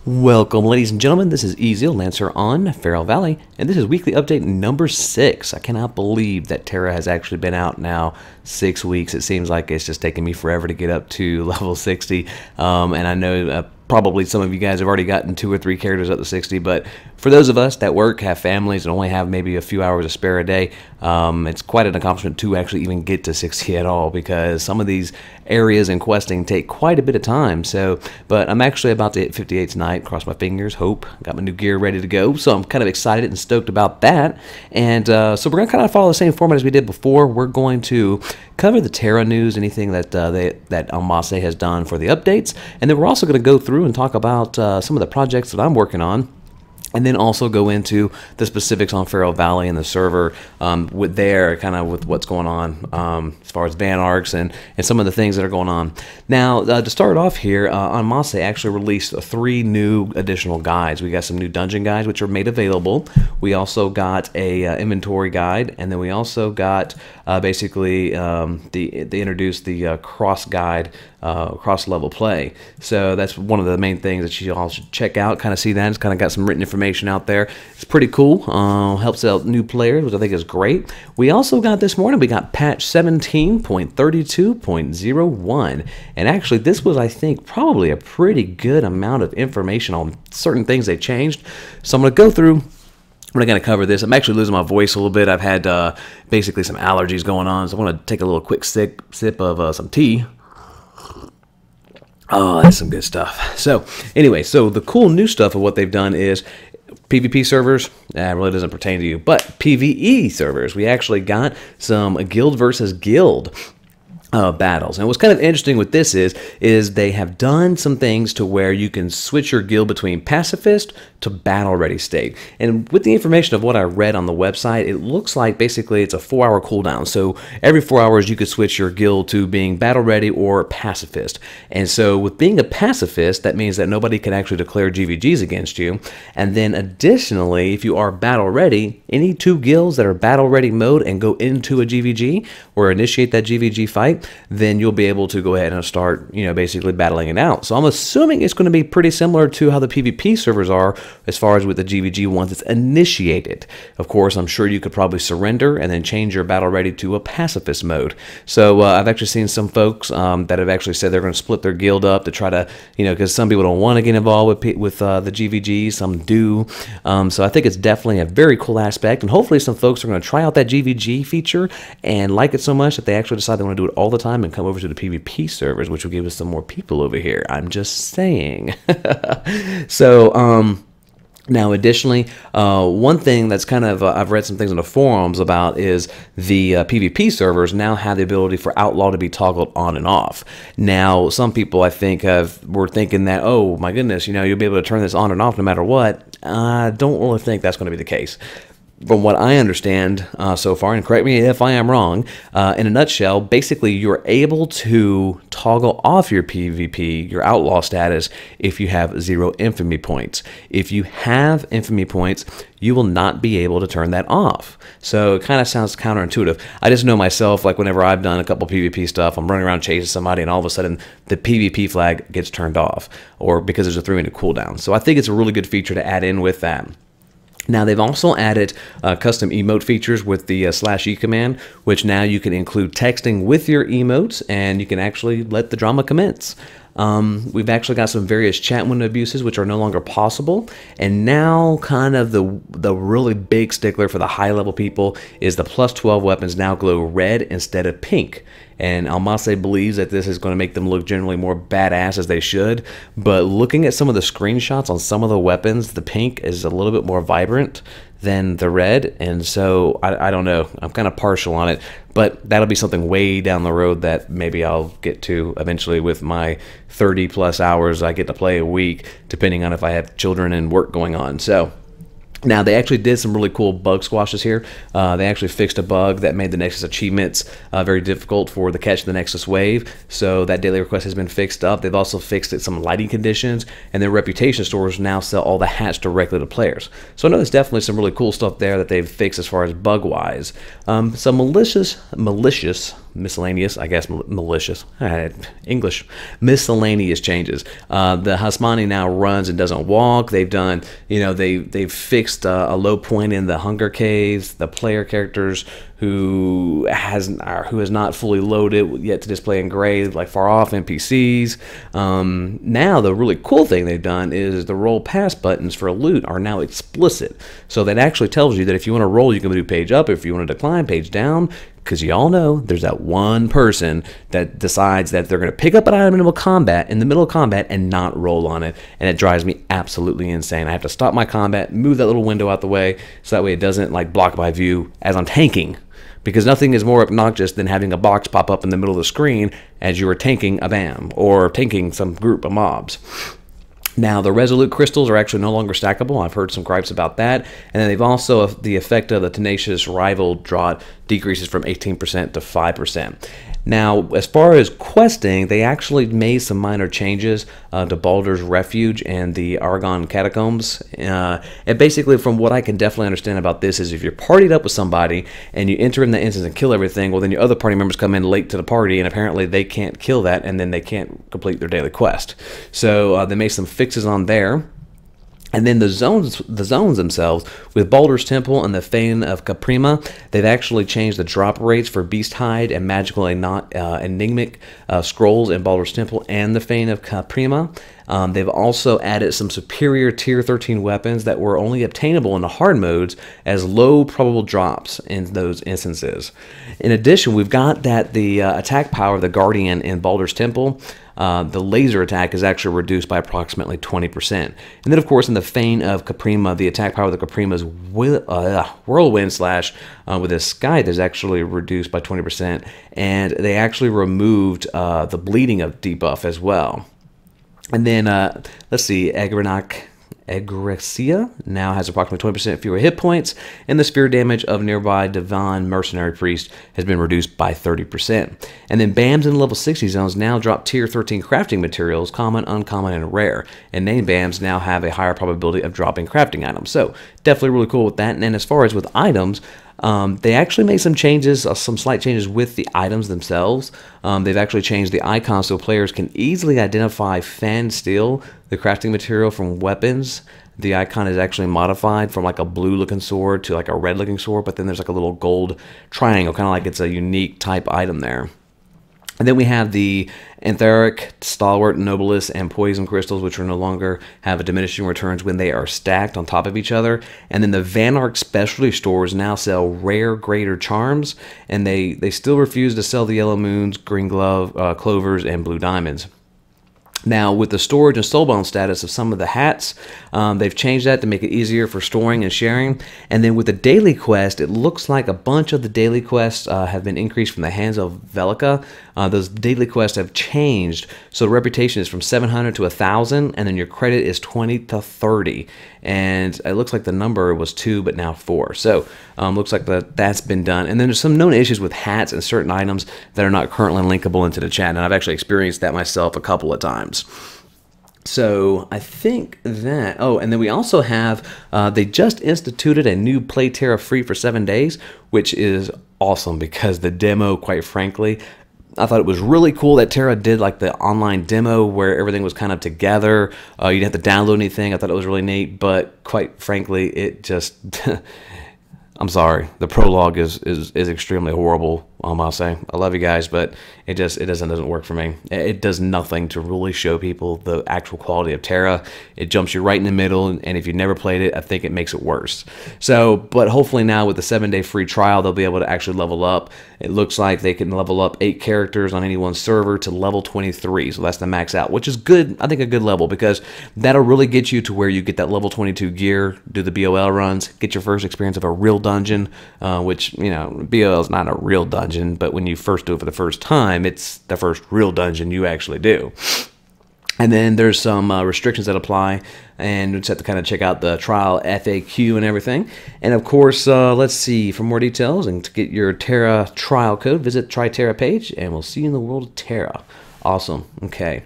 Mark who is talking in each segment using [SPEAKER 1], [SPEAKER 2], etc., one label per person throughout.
[SPEAKER 1] Welcome, ladies and gentlemen. This is Eziel, Lancer on Feral Valley, and this is weekly update number 6. I cannot believe that Terra has actually been out now 6 weeks. It seems like it's just taken me forever to get up to level 60, and I know probably some of you guys have already gotten 2 or 3 characters up to 60, but for those of us that work, have families, and only have maybe a few hours to spare a day, it's quite an accomplishment to actually even get to 60 at all, because some of these areas in questing take quite a bit of time. So, but I'm actually about to hit 58 tonight. Cross my fingers, hope. Got my new gear ready to go, so I'm kind of excited and stoked about that. And so we're going to kind of follow the same format as we did before. We're going to cover the Terra news, anything that that Almase has done for the updates, and then we're also going to go through and talk about some of the projects that I'm working on, and then also go into the specifics on Feral Valley and the server with what's going on as far as van arcs and some of the things that are going on. Now, to start off here, Almase actually released 3 new additional guides. We got some new dungeon guides which are made available. We also got a inventory guide, and then we also got basically they introduced the cross guide, cross level play. So that's one of the main things that you all should check out, kind of see that. It's kind of got some written information out there. It's pretty cool. Helps out new players, which I think is great. We also got this morning, we got patch 17.32.01, and actually this was, I think, probably a pretty good amount of information on certain things they changed. So I'm going to go through. I'm not going to cover this. I'm actually losing my voice a little bit. I've had basically some allergies going on, so I want to take a little quick sip of some tea. Oh, that's some good stuff. So anyway, so the cool new stuff of what they've done is PvP servers. That really doesn't pertain to you, but PvE servers. We actually got some guild versus guild battles. And what's kind of interesting with this is they have done some things to where you can switch your guild between pacifist to battle ready state. And with the information of what I read on the website, it looks like basically it's a 4-hour cooldown. So every 4 hours you could switch your guild to being battle ready or pacifist. And so with being a pacifist, that means that nobody can actually declare GVGs against you. And then additionally, if you are battle ready, any 2 guilds that are battle ready mode and go into a GVG or initiate that GVG fight, then you'll be able to go ahead and start, basically battling it out. So I'm assuming it's going to be pretty similar to how the PvP servers are as far as with the GVG once it's initiated. Of course, I'm sure you could probably surrender and then change your battle ready to a pacifist mode. So I've actually seen some folks that have actually said they're going to split their guild up to try to, because some people don't want to get involved with the GVG, some do. So I think it's definitely a very cool aspect, and hopefully some folks are going to try out that GVG feature and like it so much that they actually decide they want to do it all the time and come over to the PvP servers, which will give us some more people over here. I'm just saying. So now, additionally, one thing that's kind of, I've read some things in the forums about is the PvP servers now have the ability for Outlaw to be toggled on and off. Now, some people, I think, were thinking that, oh my goodness, you'll be able to turn this on and off no matter what. I don't really think that's going to be the case. From what I understand so far, and correct me if I am wrong, in a nutshell, basically you're able to toggle off your PvP, your outlaw status, if you have 0 infamy points. If you have infamy points, you will not be able to turn that off. So it kind of sounds counterintuitive. I just know myself, like whenever I've done a couple PvP stuff, I'm running around chasing somebody and all of a sudden the PvP flag gets turned off, or because there's a 3-minute cooldown. So I think it's a really good feature to add in with that. Now, they've also added custom emote features with the /E command, which now you can include texting with your emotes, and you can actually let the drama commence. We've actually got some various chat window abuses which are no longer possible, and now kind of the really big stickler for the high level people is the +12 weapons now glow red instead of pink. And Almase believes that this is going to make them look generally more badass, as they should, but looking at some of the screenshots on some of the weapons, the pink is a little bit more vibrant than the red, and so I don't know, I'm kind of partial on it, but that'll be something way down the road that maybe I'll get to eventually with my 30+ hours I get to play a week, depending on if I have children and work going on. So now, they actually did some really cool bug squashes here. They actually fixed a bug that made the Nexus achievements very difficult for the catch the Nexus wave. So that daily request has been fixed up. They've also fixed some lighting conditions, and their reputation stores now sell all the hats directly to players. So I know there's definitely some really cool stuff there that they've fixed as far as bug-wise. Some malicious miscellaneous, I guess malicious, English, miscellaneous changes. The Hasmani now runs and doesn't walk. They've done, they've fixed a low point in the Hunger Caves. The player characters who has not fully loaded yet to display in gray, like far off NPCs. Now the really cool thing they've done is the roll pass buttons for loot are now explicit. So that actually tells you that if you want to roll, you can do page up. If you want to decline, page down. Because y'all know there's that one person that decides that they're going to pick up an item in the middle of combat and not roll on it. And it drives me absolutely insane. I have to stop my combat, move that little window out the way so that way it doesn't like block my view as I'm tanking. Because nothing is more obnoxious than having a box pop up in the middle of the screen as you are tanking a BAM or tanking some group of mobs. Now, the Resolute crystals are actually no longer stackable. I've heard some gripes about that. And then they've also, the effect of the Tenacious Rival Drought decreases from 18% to 5%. Now, as far as questing, they actually made some minor changes to Baldur's Refuge and the Argon Catacombs. And basically, from what I can definitely understand about this is if you're partied up with somebody and you enter in the instance and kill everything, well, then your other party members come in late to the party, and apparently they can't kill that, and then they can't complete their daily quest. So they made some fixes on there. And then the zones themselves, with Baldur's Temple and the Fane of Caprima, they've actually changed the drop rates for Beast Hide and Magical and not Enigmatic scrolls in Baldur's Temple and the Fane of Caprima. They've also added some superior Tier 13 weapons that were only obtainable in the hard modes as low probable drops in those instances. In addition, we've got that the attack power of the Guardian in Baldur's Temple, the laser attack is actually reduced by approximately 20%. And then, of course, in the Fane of Caprima, the attack power of the Caprima's Whirlwind Slash with a Scythe is actually reduced by 20%. And they actually removed the Bleeding of debuff as well. And then, let's see, Agresia now has approximately 20% fewer hit points, and the spear damage of nearby Divine Mercenary Priest has been reduced by 30%. And then BAMs in level 60 zones now drop Tier 13 crafting materials, common, uncommon, and rare. And named BAMs now have a higher probability of dropping crafting items. So definitely really cool with that. And then as far as with items, they actually made some changes, some slight changes with the items themselves. They've actually changed the icons so players can easily identify fan steel, the crafting material, from weapons. The icon is actually modified from like a blue looking sword to like a red looking sword, but then there's like a little gold triangle, kind of like it's a unique type item there. And then we have the Antheric, Stalwart, Nobilis, and Poison Crystals, which are no longer have a diminishing returns when they are stacked on top of each other. And then the Vanarch specialty stores now sell rare greater charms, and they still refuse to sell the Yellow Moons, Green Clovers, and Blue Diamonds. Now, with the storage and soulbound status of some of the hats, they've changed that to make it easier for storing and sharing. And then with the daily quest, it looks like a bunch of the daily quests have been increased from the hands of Velica. Those daily quests have changed, so the reputation is from 700 to 1,000, and then your credit is 20 to 30. And it looks like the number was 2, but now 4. So looks like that's been done. And then there's some known issues with hats and certain items that are not currently linkable into the chat, and I've actually experienced that myself a couple of times. So I think that, oh, and then we also have, they just instituted a new Play Terra free for 7 days, which is awesome because the demo, quite frankly, I thought it was really cool that Terra did like the online demo where everything was kind of together. You didn't have to download anything. I thought it was really neat, but quite frankly, it just, I'm sorry, the prologue is extremely horrible. I'll say I love you guys, but it doesn't work for me. It does nothing to really show people the actual quality of Terra. It jumps you right in the middle, and if you've never played it, I think it makes it worse. So, but hopefully now with the 7-day free trial, they'll be able to actually level up. It looks like they can level up 8 characters on any one server to level 23, so that's the max out, which is good. I think a good level, because that'll really get you to where you get that level 22 gear, do the BOL runs, get your first experience of a real dungeon, which, you know, BOL is not a real dungeon, but when you first do it for the first time, it's the first real dungeon you actually do. And then there's some restrictions that apply and you just have to kind of check out the trial FAQ and everything. And of course, let's see, for more details and to get your Terra trial code, visit Terra page, and we'll see you in the world of Terra. Awesome. Okay.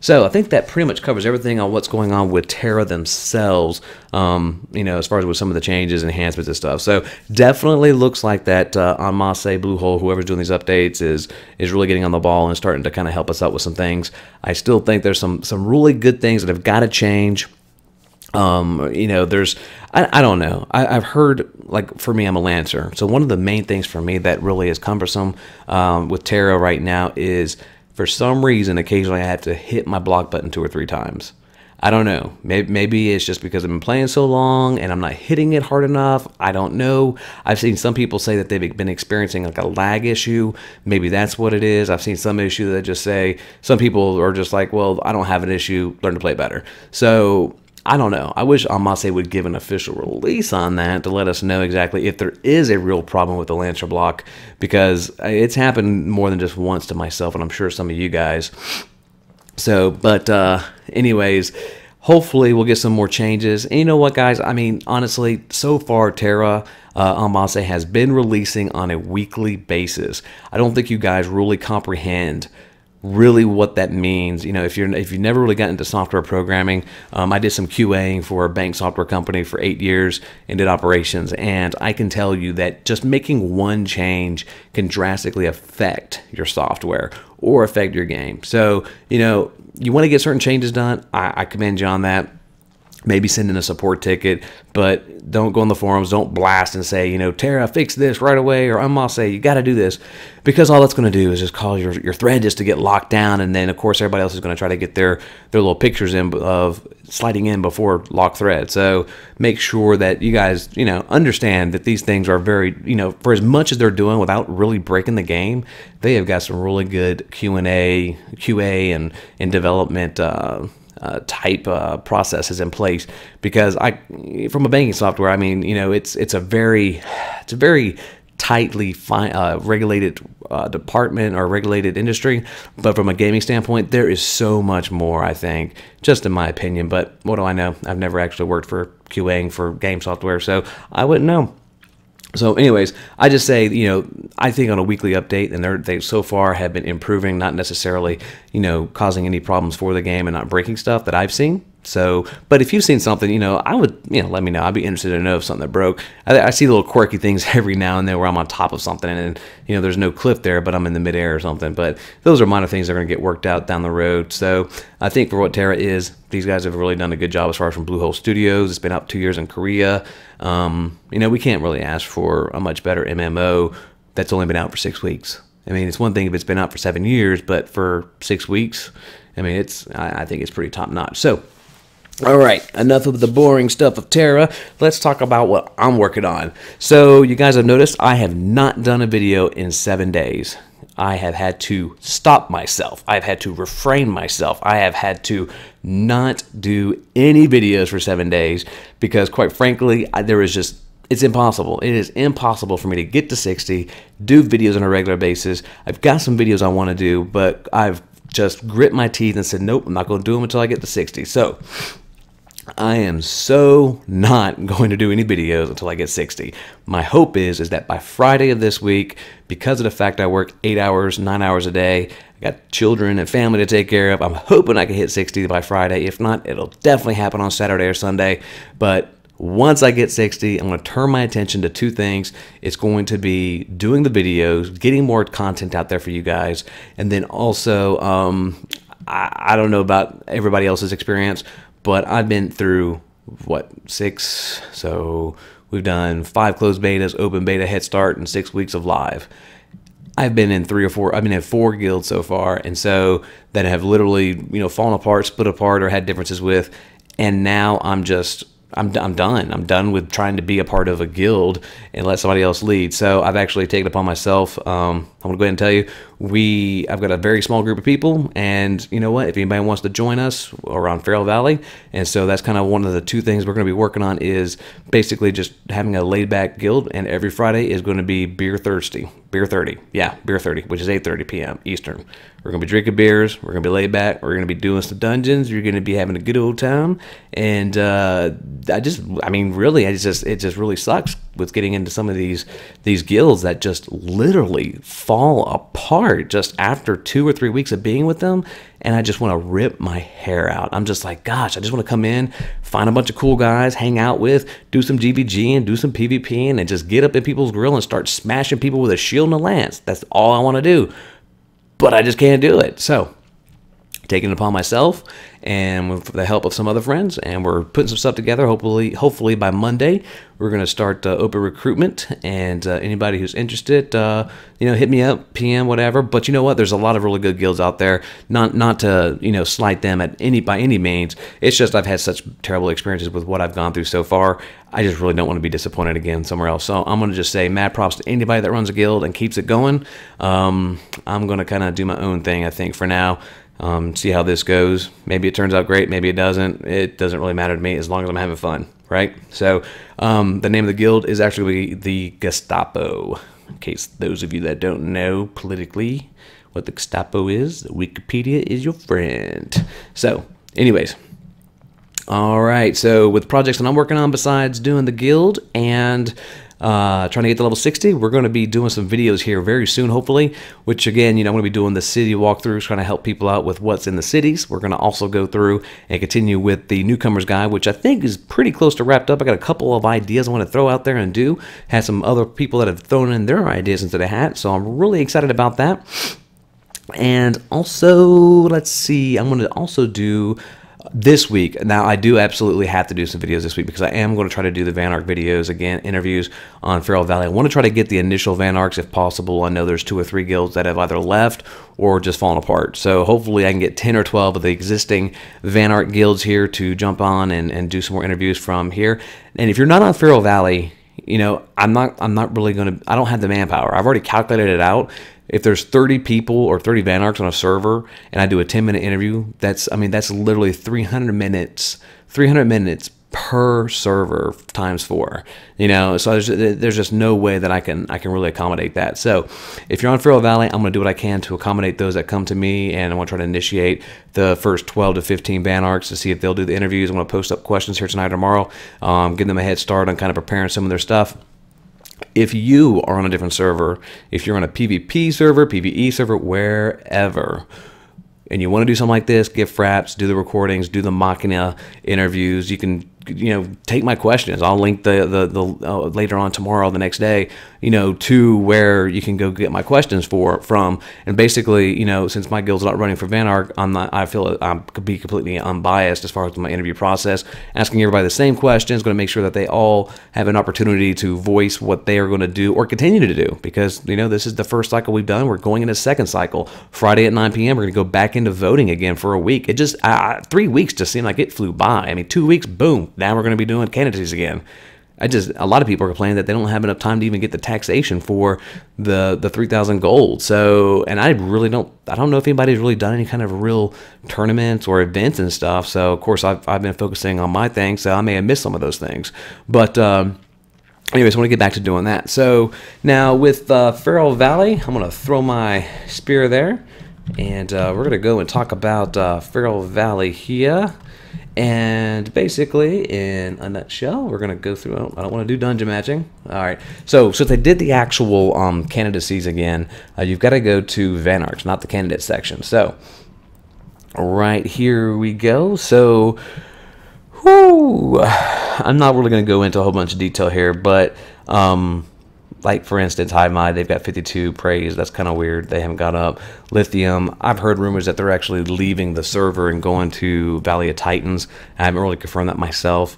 [SPEAKER 1] So I think that pretty much covers everything on what's going on with Terra themselves, as far as with some of the changes, enhancements, and stuff. So definitely looks like that on Masse, Bluehole, whoever's doing these updates is really getting on the ball and starting to kind of help us out with some things. I still think there's some really good things that have got to change. There's, I don't know. I've heard, like, for me, I'm a Lancer. So one of the main things for me that really is cumbersome with Terra right now is, for some reason, occasionally I have to hit my block button 2 or 3 times. I don't know. Maybe it's just because I've been playing so long and I'm not hitting it hard enough. I don't know. I've seen some people say that they've been experiencing like a lag issue. Maybe that's what it is. I've seen some issue that just say, some people are just like, well, I don't have an issue, learn to play better. So I don't know. I wish Amase would give an official release on that to let us know exactly if there is a real problem with the Lancer block, because it's happened more than just once to myself, and I'm sure some of you guys. So, but anyways, hopefully we'll get some more changes. And you know what, guys? I mean, honestly, so far Terra Amase has been releasing on a weekly basis. I don't think you guys really comprehend really what that means. If you've never really gotten into software programming, I did some QAing for a bank software company for 8 years and did operations, and I can tell you that just making one change can drastically affect your software or affect your game. So you want to get certain changes done. I commend you on that. Maybe send in a support ticket, but don't go on the forums. Don't blast and say, Terra, fix this right away, or Amase, you got to do this, because all that's going to do is just cause your thread just to get locked down, and then of course everybody else is going to try to get their little pictures in of sliding in before lock thread. So make sure that you guys understand that these things are very for as much as they're doing without really breaking the game, they have got some really good QA and development type processes in place, because from a banking software, I mean, it's a very tightly regulated department or regulated industry, but from a gaming standpoint, there is so much more, I think, just in my opinion. But what do I know? I've never actually worked for QAing for game software, so I wouldn't know. So anyways, I just say, I think on a weekly update, and they so far have been improving, not necessarily, causing any problems for the game and not breaking stuff that I've seen. So, but if you've seen something, I would, let me know. I'd be interested to know if something that broke. I see little quirky things every now and then where I'm on top of something and, there's no cliff there, but I'm in the midair or something. But those are minor things that are going to get worked out down the road. So I think for what Terra is, these guys have really done a good job as far as from Bluehole Studios. It's been out 2 years in Korea. We can't really ask for a much better MMO that's only been out for 6 weeks. I mean, it's one thing if it's been out for 7 years, but for 6 weeks, I mean, I think it's pretty top notch. So, all right, enough of the boring stuff of Terra. Let's talk about what I'm working on. So you guys have noticed I have not done a video in 7 days. I have had to stop myself. I've had to refrain myself. I have had to not do any videos for 7 days because, quite frankly, it's impossible. It is impossible for me to get to 60, do videos on a regular basis. I've got some videos I want to do, but I've just grit my teeth and said, nope, I'm not going to do them until I get to 60. So I am so not going to do any videos until I get 60. My hope is that by Friday of this week, because of the fact I work 8 hours, 9 hours a day, I got children and family to take care of, I'm hoping I can hit 60 by Friday. If not, it'll definitely happen on Saturday or Sunday. But once I get 60, I'm going to turn my attention to 2 things. It's going to be doing the videos, getting more content out there for you guys, and then also, I don't know about everybody else's experience, but I've been through, 6? So we've done 5 closed betas, open beta, head start, and 6 weeks of live. I've been in 3 or 4, I've been in 4 guilds so far, and so that have literally, fallen apart, split apart, or had differences with, and now I'm done. I'm done with trying to be a part of a guild and let somebody else lead. So I've actually taken it upon myself. I'm going to go ahead and tell you, I've got a very small group of people, and you know what? If anybody wants to join us around Farrell Valley, and so that's kind of one of the two things we're going to be working on is basically just having a laid back guild, and every Friday is going to be beer 30, which is 8:30 p.m. Eastern. We're going to be drinking beers, we're going to be laid back, we're going to be doing some dungeons, you're going to be having a good old time, and it just really sucks with getting into some of these guilds that just literally fall apart just after 2 or 3 weeks of being with them, and I just want to rip my hair out. I'm just like, gosh, I just want to come in, find a bunch of cool guys, hang out with, do some GVG and do some PvP, and just get up in people's grill and start smashing people with a shield and a lance. That's all I want to do. But I just can't do it. So, taking it upon myself, and with the help of some other friends, and we're putting some stuff together. Hopefully by Monday, we're going to start open recruitment, and anybody who's interested, hit me up, PM, whatever. But you know what? There's a lot of really good guilds out there. Not to slight them by any means. It's just I've had such terrible experiences with what I've gone through so far. I just really don't want to be disappointed again somewhere else. So I'm going to just say mad props to anybody that runs a guild and keeps it going. I'm going to kind of do my own thing, I think, for now. See how this goes. Maybe it turns out great, maybe it doesn't. It doesn't really matter to me as long as I'm having fun, right? So the name of the guild is actually the Gestapo. In case those of you that don't know politically what the Gestapo is, Wikipedia is your friend. So anyways, all right, so with projects that I'm working on besides doing the guild and trying to get to level 60, we're going to be doing some videos here very soon, hopefully, which again, I'm going to be doing the city walkthroughs, trying to help people out with what's in the cities. We're going to also go through and continue with the newcomers guide, which I think is pretty close to wrapped up. I got a couple of ideas I want to throw out there and do. Had some other people that have thrown in their ideas into the hat, so I'm really excited about that. And also, let's see, I'm going to also do this week. Now, I do absolutely have to do some videos this week because I am going to try to do the Van Ark videos again, interviews on Farrell Valley. I want to try to get the initial Van Arks if possible. I know there's 2 or 3 guilds that have either left or just fallen apart. So hopefully I can get 10 or 12 of the existing Van Ark guilds here to jump on and do some more interviews from here. And if you're not on Farrell Valley, I'm not really going to, I don't have the manpower. I've already calculated it out. If there's 30 people or 30 Van Arks on a server and I do a 10-minute interview, that's literally 300 minutes per server times 4. So there's just no way that I can really accommodate that. So if you're on Farrell Valley, I'm going to do what I can to accommodate those that come to me, and I want to try to initiate the first 12 to 15 Van Arks to see if they'll do the interviews. I'm going to post up questions here tonight or tomorrow, give them a head start on kind of preparing some of their stuff. If you are on a different server, if you're on a PvP server, PvE server, wherever, and you want to do something like this, give fraps, do the recordings, do the Machina interviews, you can take my questions. I'll link the later on tomorrow, the next day, to where you can go get my questions from. And basically, since my guild's not running for Van Ark, I feel I could be completely unbiased as far as my interview process, asking everybody the same questions, going to make sure that they all have an opportunity to voice what they are going to do or continue to do, because this is the first cycle we've done. We're going into second cycle. Friday at 9 p.m. we're going to go back into voting again for a week. It just 3 weeks just seemed like it flew by. 2 weeks, boom. Now we're going to be doing candidacies again. A lot of people are complaining that they don't have enough time to even get the taxation for the 3,000 gold. So, and I don't know if anybody's really done any kind of real tournaments or events and stuff. So, of course, I've been focusing on my thing, so I may have missed some of those things. But anyways, I want to get back to doing that. So now with Farrell Valley, I'm going to throw my spear there, and we're going to go and talk about Farrell Valley here. And basically, in a nutshell, we're going to go through, I don't want to do dungeon matching. All right, so since they did the actual candidacies again, you've got to go to Van Arks, not the candidate section. So right here we go. So I'm not really going to go into a whole bunch of detail here, but like, for instance, Hive Mind, they've got 52 praise. That's kind of weird. They haven't got up. Lithium, I've heard rumors that they're actually leaving the server and going to Valley of Titans. I haven't really confirmed that myself.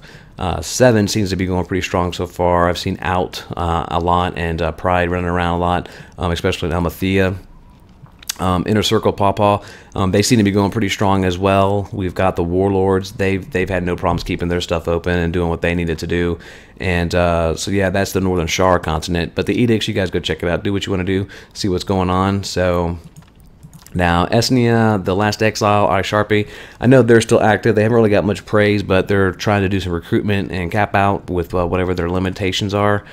[SPEAKER 1] 7 seems to be going pretty strong so far. I've seen Out a lot, and Pride running around a lot, especially in Almathea. Inner Circle Pawpaw, they seem to be going pretty strong as well. We've got the Warlords. They've had no problems keeping their stuff open and doing what they needed to do. And so yeah, that's the Northern Shar continent. But the Edicts, you guys go check it out. Do what you want to do. See what's going on. So Now, Esnia, the Last Exile, Sharpie, I know they're still active. They haven't really got much praise, but they're trying to do some recruitment and cap out with whatever their limitations are.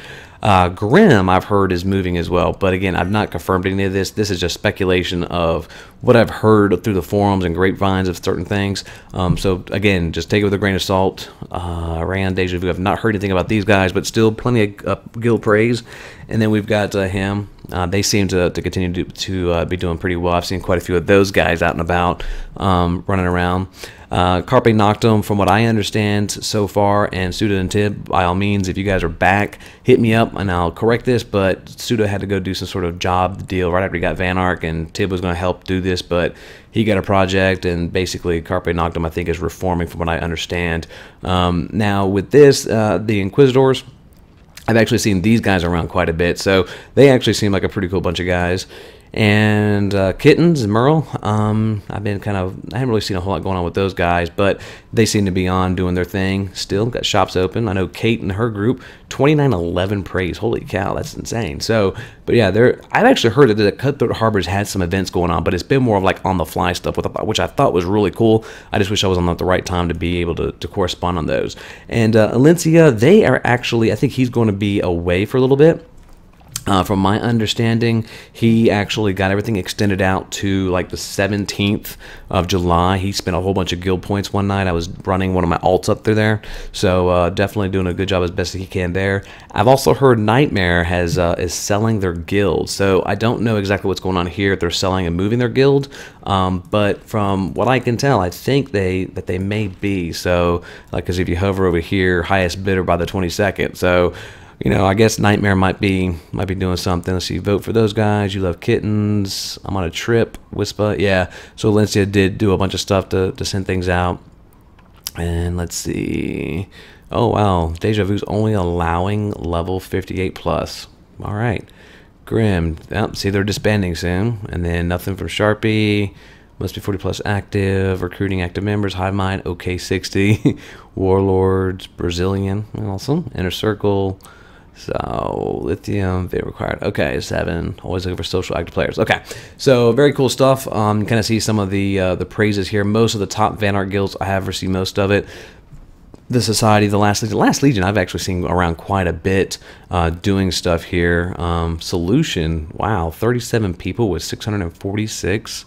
[SPEAKER 1] Grim, I've heard, is moving as well. But again, I've not confirmed any of this. This is just speculation of what I've heard through the forums and grapevines of certain things. So again, just take it with a grain of salt. Rand, Deja Vu, I've not heard anything about these guys, but still plenty of guild praise. And then we've got him. They seem to continue to be doing pretty well. I've seen quite a few of those guys out and about running around. Carpe Noctem, from what I understand so far, and Suda and Tib, by all means, if you guys are back, hit me up and I'll correct this, but Suda had to go do some sort of job deal right after he got Van Ark, and Tib was going to help do this, but he got a project, and basically Carpe Noctem, I think, is reforming from what I understand. Now, with this, the Inquisitors, I've actually seen these guys around quite a bit, so they actually seem like a pretty cool bunch of guys. And Kittens and Merle, I haven't really seen a whole lot going on with those guys, but they seem to be on doing their thing. Still got shops open. I know Kate and her group, 2911 praise. Holy cow, that's insane. So, but yeah, I've actually heard that the Cutthroat Harbors had some events going on, but it's been more of like on the fly stuff, which I thought was really cool. I just wish I was on at the right time to be able to correspond on those. And Alencia, they are actually, I think he's going to be away for a little bit. From my understanding, he actually got everything extended out to like the 17th of July. He spent a whole bunch of guild points one night. I was running one of my alts up through there, so definitely doing a good job as best as he can there. I've also heard Nightmare is selling their guild, so I don't know exactly what's going on here, if they're selling and moving their guild, but from what I can tell, I think that they may be. So, like, because if you hover over here, highest bidder by the 22nd, so. You know, I guess Nightmare might be doing something. Let's see, vote for those guys. You love kittens. I'm on a trip. Whisper, yeah. So Valencia did do a bunch of stuff to send things out. And let's see. Oh wow, Deja Vu's only allowing level 58 plus. All right, Grim. Oh, see, they're disbanding soon. And then nothing from Sharpie. Must be 40 plus active. Recruiting active members. Hive Mind. OK 60. Warlords. Brazilian. Awesome. Inner Circle. So, lithium, they required. Okay, 7. Always looking for social active players. Okay, so very cool stuff. Kind of see some of the praises here. Most of the top Van Ark guilds, I have received most of it. The Society, the Last Legion. Last Legion, I've actually seen around quite a bit doing stuff here. Solution, wow, 37 people with 646.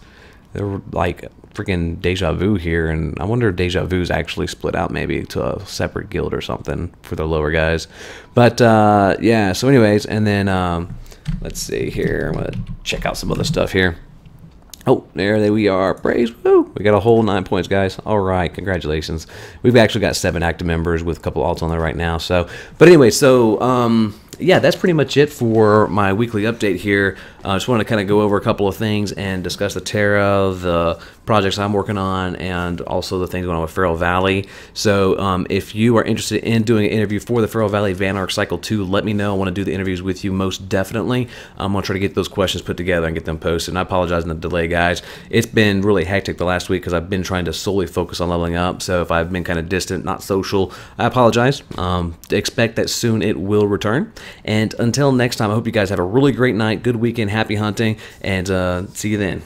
[SPEAKER 1] They were like freaking Deja Vu here, and I wonder if Deja Vu's actually split out maybe to a separate guild or something for the lower guys. But yeah, so anyways, and then let's see here. I'm gonna check out some other stuff here. Oh, there we are. Praise. Woo! We got a whole 9 points, guys. All right, congratulations. We've actually got 7 active members with a couple alts on there right now. So, but anyway, so yeah, that's pretty much it for my weekly update here. I just want to kind of go over a couple of things and discuss the Terra, the projects I'm working on, and also the things going on with Feral Valley. So if you are interested in doing an interview for the Feral Valley Van Ark Cycle 2, let me know. I want to do the interviews with you most definitely. I'm going to try to get those questions put together and get them posted. And I apologize in the delay, guys. It's been really hectic the last week because I've been trying to solely focus on leveling up. So if I've been kind of distant, not social, I apologize. Expect that soon it will return. And until next time, I hope you guys have a really great night, good weekend, happy hunting, and see you then.